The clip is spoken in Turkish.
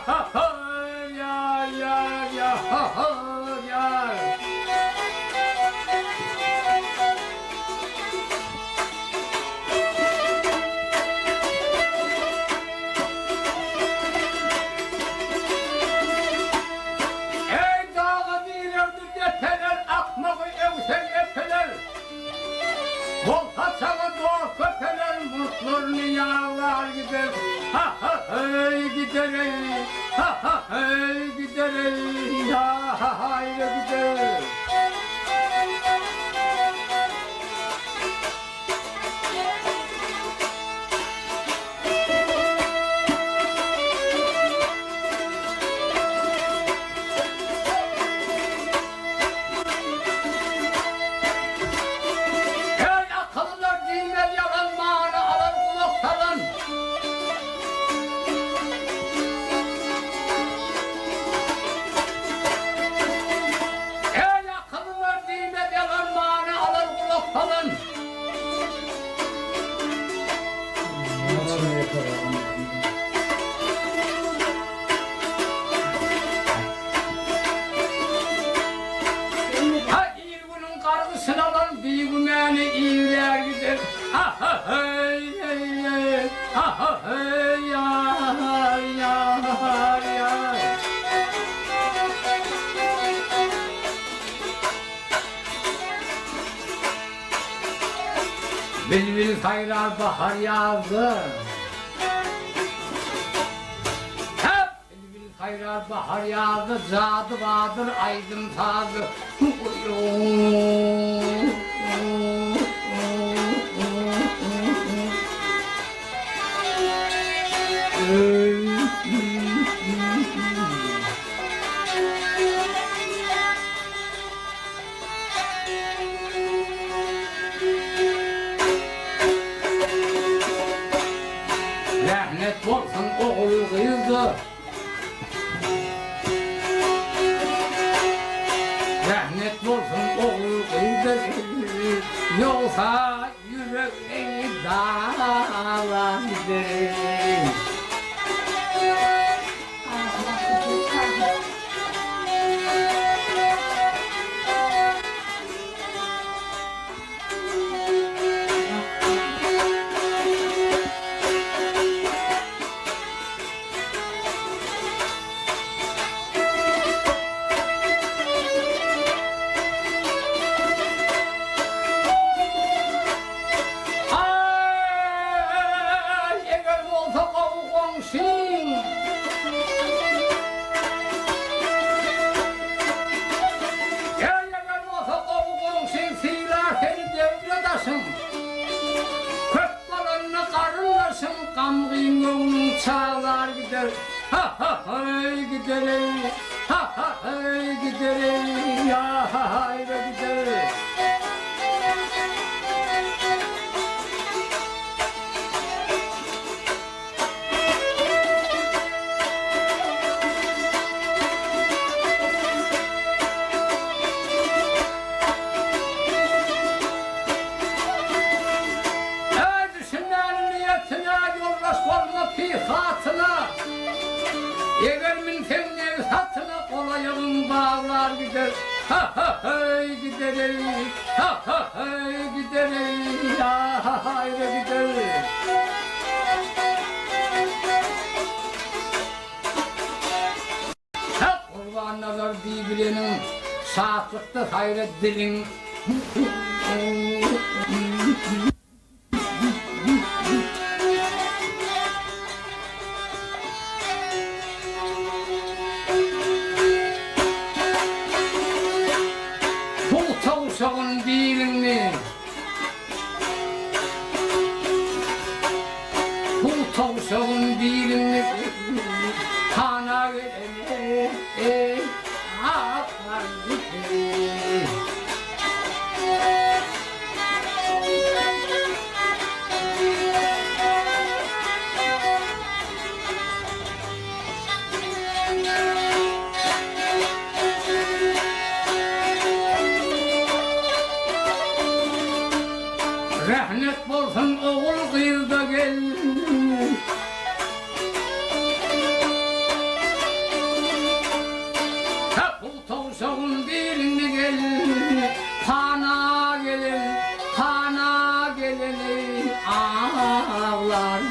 ha ha yar yar ya ha ha yar. Ey dağı dinlerdi tepeler, akmağı evsel epeler. Volta çalı doğu köpeler, mutlarını yağlar gider. Ha ha hey gider ey, ha ha hey gider ey, ya ha hayre gider. Ey akıllılar dinler yalan mana alır kulaktadan. Ey akıllılar dinler yalan mana alır kulaktadan. Ha iyi bunun kargısını alan bir gümeni iyiler gider. Ha ha hey hey hey, ha ha hey yar yar yar. Bülbül kayrar bahar yazdı. Hep bülbül kayrar bahar yazdı. Cadı vardır aydın sazı. Rahmet olsun oğul kızı. Rahmet olsun oğul kızı. Yoksa yüreği dağlar gider. Ay, eğer olsa kavuşsun. Eğer olsa kavuşsun, silah seni devredaşım. Kök balanına karınlasın, kamgın yolunu çağlar gider. Ha ha hey gider ey, ha ha hey gider ey, ya ha hayre gider. Ey düşünmenin niyetine yollaş olma pihatına. Eğer senin satına kolayalım bağlar gider. Ha ha hey gider ey, ha ha hey gider ey, ya ha hayre gider. Hep kurbanlar birbirinin sağlıkta hayret dilin. Bu tavşağın dilini, bu tavşağın dilini kana verene, ağlar gider. yar